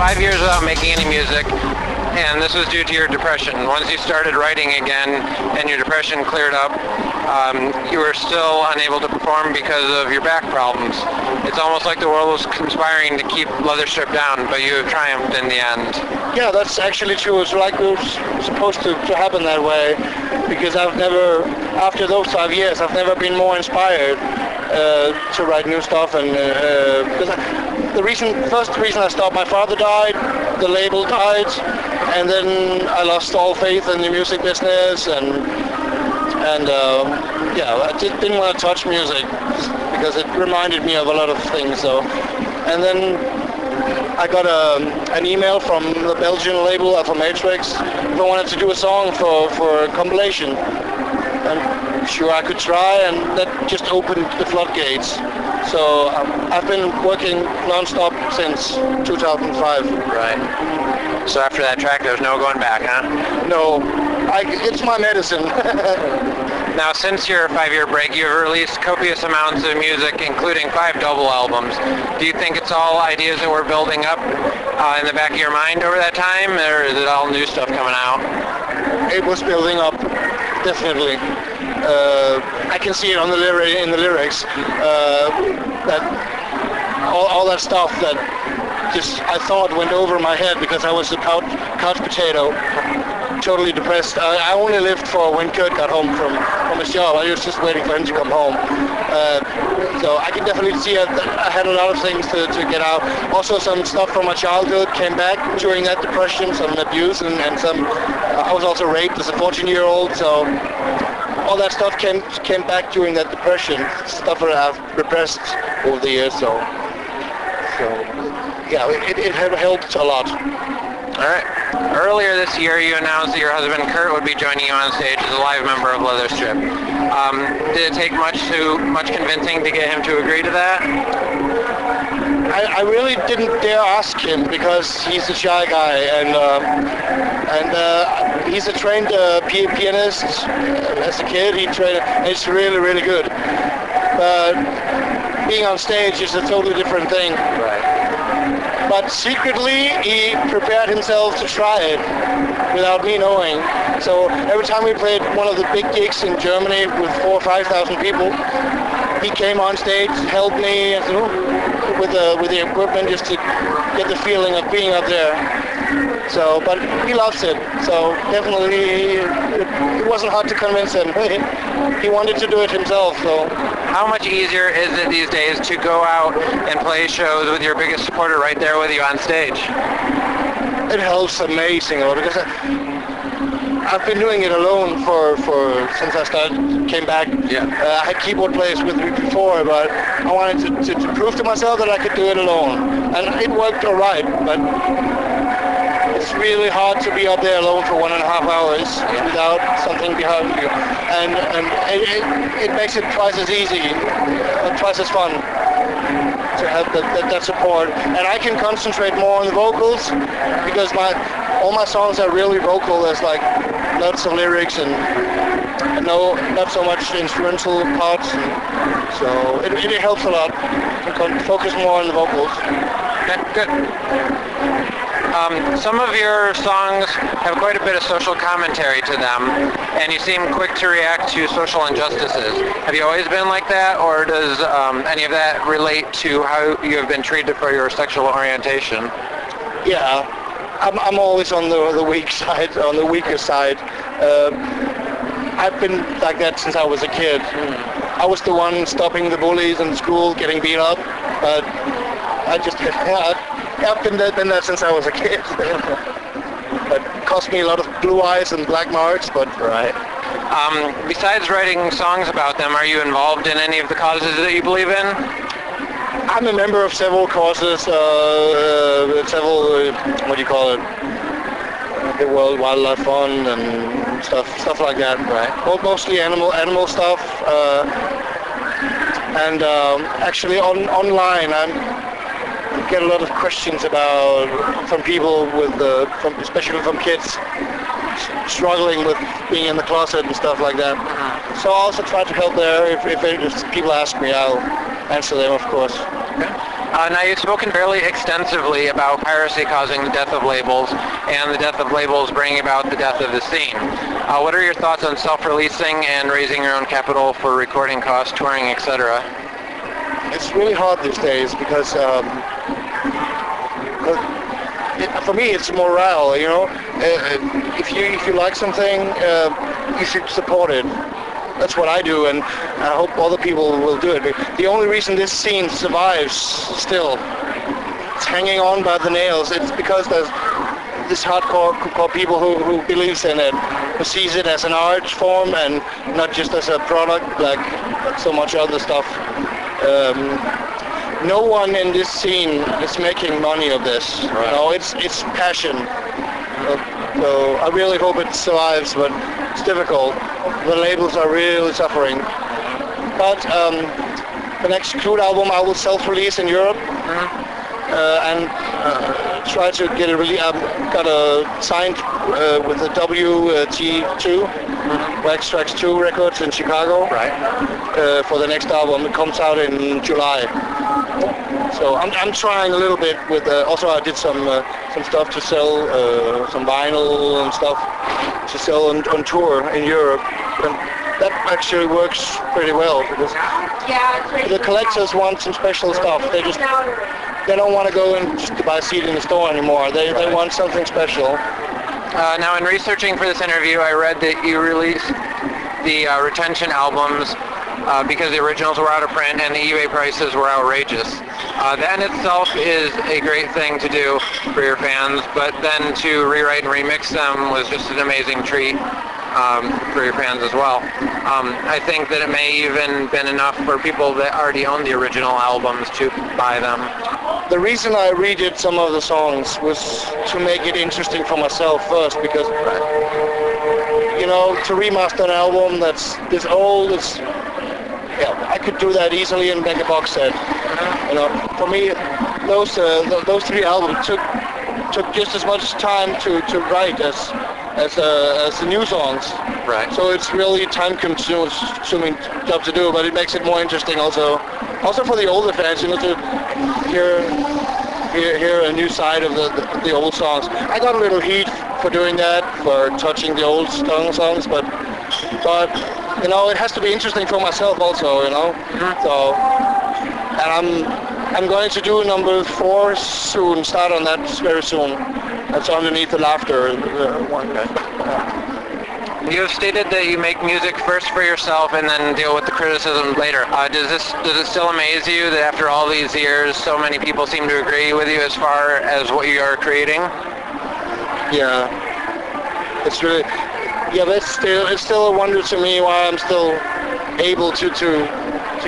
5 years without making any music, and this was due to your depression. Once you started writing again and your depression cleared up, you were still unable to perform because of your back problems. It's almost like the world was conspiring to keep Leatherstrip down, but you have triumphed in the end. Yeah, that's actually true. It's like it was supposed to happen that way, because I've never, after those 5 years, I've never been more inspired to write new stuff. And because the first reason I stopped, my father died, the label died, and then I lost all faith in the music business, and yeah, I just didn't want to touch music because it reminded me of a lot of things. So, and then I got an email from the Belgian label Alpha Matrix if I wanted to do a song for a compilation. And sure, I could try, and that just opened the floodgates. So I've been working non-stop since 2005. Right. So after that track, there's no going back, huh? No, it's my medicine. Now, since your 5-year break, you have released copious amounts of music, including 5 double albums. Do you think it's all ideas that were building up in the back of your mind over that time, or is it all new stuff coming out? It was building up, definitely. I can see it on in the lyrics. That all that stuff that just I thought went over my head because I was a couch potato, totally depressed. I only lived for when Kurt got home from his job. I was just waiting for him to come home. So I can definitely see that I had a lot of things to get out. Also, some stuff from my childhood came back during that depression, some abuse, and some. I was also raped as a 14-year-old, so all that stuff came back during that depression. Stuff that I've repressed over the years. So yeah, it helped a lot. All right. Earlier this year, you announced that your husband Kurt would be joining you on stage as a live member of Leatherstrip. Did it take much convincing to get him to agree to that? I really didn't dare ask him because he's a shy guy, and he's a trained pianist. As a kid, he trained. It's really, really good. But being on stage is a totally different thing. Right. But secretly, he prepared himself to try it without me knowing. So every time we played one of the big gigs in Germany with 4,000 or 5,000 people, he came on stage, helped me with the equipment just to get the feeling of being up there. So, but he loves it. So definitely, it wasn't hard to convince him. He wanted to do it himself. So. How much easier is it these days to go out and play shows with your biggest supporter right there with you on stage? It helps amazing, because I've been doing it alone since I came back. Yeah. I had keyboard players with me before, but I wanted to prove to myself that I could do it alone, and it worked all right. But it's really hard to be up there alone for 1.5 hours without something behind you, and it makes it twice as easy, twice as fun to have that support. And I can concentrate more on the vocals because all my songs are really vocal. There's like lots of lyrics and not so much instrumental parts. So it helps a lot to focus more on the vocals. Okay, good. Some of your songs have quite a bit of social commentary to them, and you seem quick to react to social injustices. Have you always been like that, or does any of that relate to how you have been treated for your sexual orientation? Yeah, I'm always on the weak side, on the weaker side. I've been like that since I was a kid. I was the one stopping the bullies in school, getting beat up, but I've been that since I was a kid. But it cost me a lot of blue eyes and black marks, but... Right. Besides writing songs about them, are you involved in any of the causes that you believe in? I'm a member of several causes, what do you call it? The World Wildlife Fund and stuff like that. Right. Mostly animal stuff. And actually online, I get a lot of questions from people especially from kids struggling with being in the closet and stuff like that. So I also try to help there. If people ask me, I'll answer them, of course. Okay. Now you've spoken fairly extensively about piracy causing the death of labels and the death of labels bringing about the death of the scene. What are your thoughts on self-releasing and raising your own capital for recording costs, touring, etc.? It's really hard these days because for me it's morale, you know. If you like something, you should support it. That's what I do, and I hope other people will do it. The only reason this scene survives still, it's hanging on by the nails. It's because there's this hardcore people who believes in it, who sees it as an art form and not just as a product like so much other stuff. No one in this scene is making money of this. Right. You know, it's passion. So I really hope it survives, but it's difficult. The labels are really suffering. But the next Clued album I will self-release in Europe. And try to get it really. I've got signed with the WT2, Wax Tracks 2 Records in Chicago. Right. For the next album. It comes out in July. So I'm trying a little bit with. Also, I did some stuff to sell, some vinyl and stuff to sell on tour in Europe. And that actually works pretty well because the collectors want some special stuff. They don't want to go and just buy a CD in the store anymore. They want something special. Now, in researching for this interview, I read that you released the retention albums because the originals were out of print and the eBay prices were outrageous. That in itself is a great thing to do for your fans, but then to rewrite and remix them was just an amazing treat for your fans as well. I think that it may even been enough for people that already own the original albums to buy them. The reason I redid some of the songs was to make it interesting for myself first, because you know, to remaster an album that's this old, I could do that easily and make a box set. You know, for me, those 3 albums took just as much time to write as the new songs. Right. So it's really time-consuming job to do, but it makes it more interesting also for the older fans, you know, to hear a new side of the old songs. I got a little heat for doing that, for touching the old songs, but you know, it has to be interesting for myself also, you know. So, and I'm going to do number 4 soon. Start on that very soon. That's Underneath the Laughter one. You have stated that you make music first for yourself and then deal with the criticism later. Does it still amaze you that after all these years, so many people seem to agree with you as far as what you are creating? Yeah, it's really. Yeah, but it's still a wonder to me why I'm still able to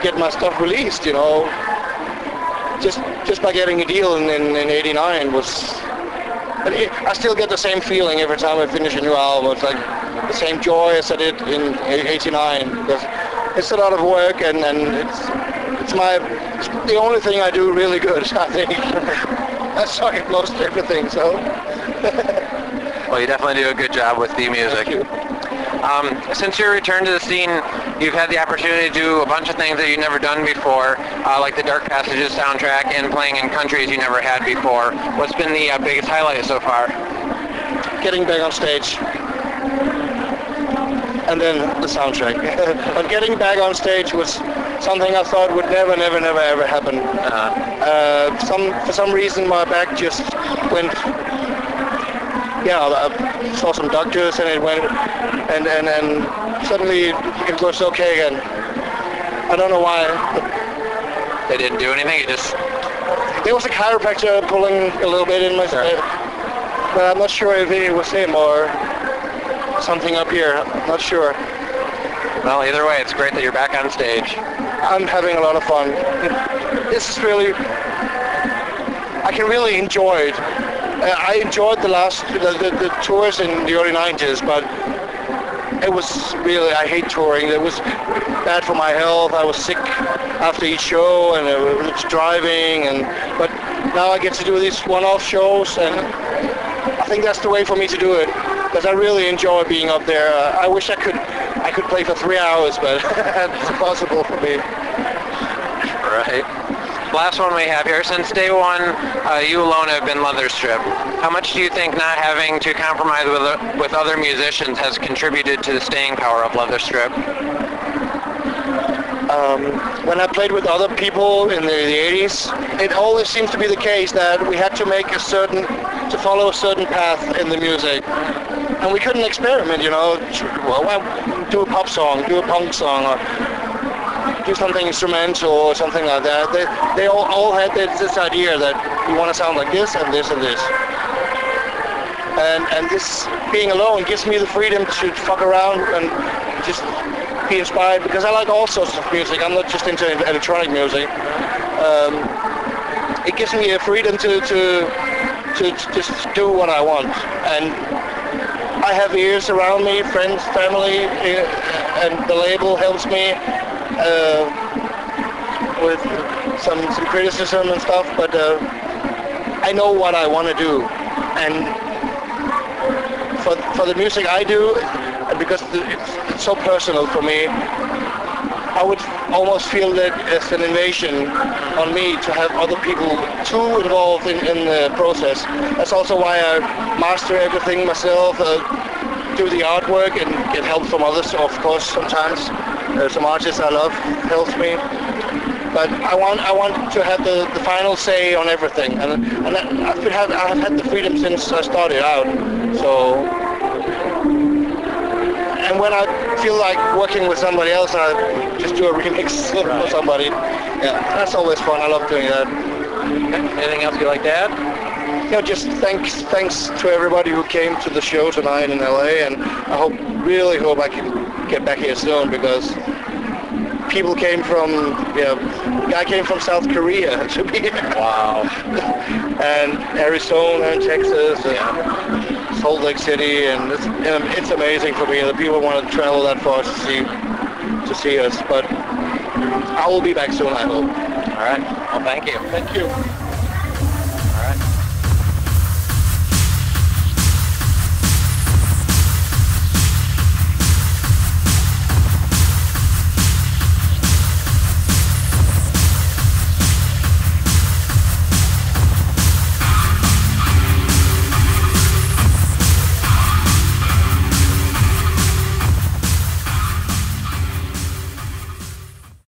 get my stuff released. You know, just by getting a deal in '89 was. I still get the same feeling every time I finish a new album. It's like the same joy as I did in '89, because it's a lot of work and it's the only thing I do really good. I think I suck at most everything. So. Well, you definitely do a good job with the music. Since your return to the scene, you've had the opportunity to do a bunch of things that you've never done before, like the Dark Passages soundtrack and playing in countries you never had before. What's been the biggest highlight so far? Getting back on stage. And then the soundtrack. But getting back on stage was something I thought would never ever happen. For some reason my back just went. Yeah, I saw some doctors and it went, and suddenly it was okay again. I don't know why. They didn't do anything. There was a chiropractor pulling a little bit in my head, but I'm not sure if it was him or something up here. I'm not sure. Well, either way, it's great that you're back on stage. I'm having a lot of fun. This is really. I can really enjoy it. I enjoyed the tours in the early 90s, but it was really, I hate touring. It was bad for my health. I was sick after each show, and it was driving, but now I get to do these one-off shows, and I think that's the way for me to do it, because I really enjoy being up there. I wish I could play for 3 hours, but it's impossible for me. Right. Last one we have here. Since day one, you alone have been Leæther Strip. How much do you think not having to compromise with other musicians has contributed to the staying power of Leæther Strip? When I played with other people in the 80s, it always seems to be the case that we had to follow a certain path in the music. And we couldn't experiment, you know, do a pop song, do a punk song, or do something instrumental or something like that. They all had this idea that you want to sound like this and this and this. And this being alone gives me the freedom to fuck around and just be inspired, because I like all sorts of music. I'm not just into electronic music. It gives me a freedom to just do what I want. And I have ears around me, friends, family, and the label helps me with some criticism and stuff, but I know what I want to do. And for the music I do, because it's so personal for me, I would almost feel that it's an invasion on me to have other people too involved in the process. That's also why I master everything myself, do the artwork, and get help from others, of course, sometimes. Some artists I love helps me. But I want to have the final say on everything, and I've had the freedom since I started out. So, and when I feel like working with somebody else, I just do a remix for somebody. Yeah, that's always fun. I love doing that. Okay. Anything else you'd like to add? You know, just thanks to everybody who came to the show tonight in LA, and I really hope I can get back here soon, because people came from, guy came from South Korea to be here. Wow. And Arizona and Texas and Salt Lake City, and it's amazing for me that people want to travel that far to see us. But I will be back soon, I hope. All right. Well, thank you. Thank you.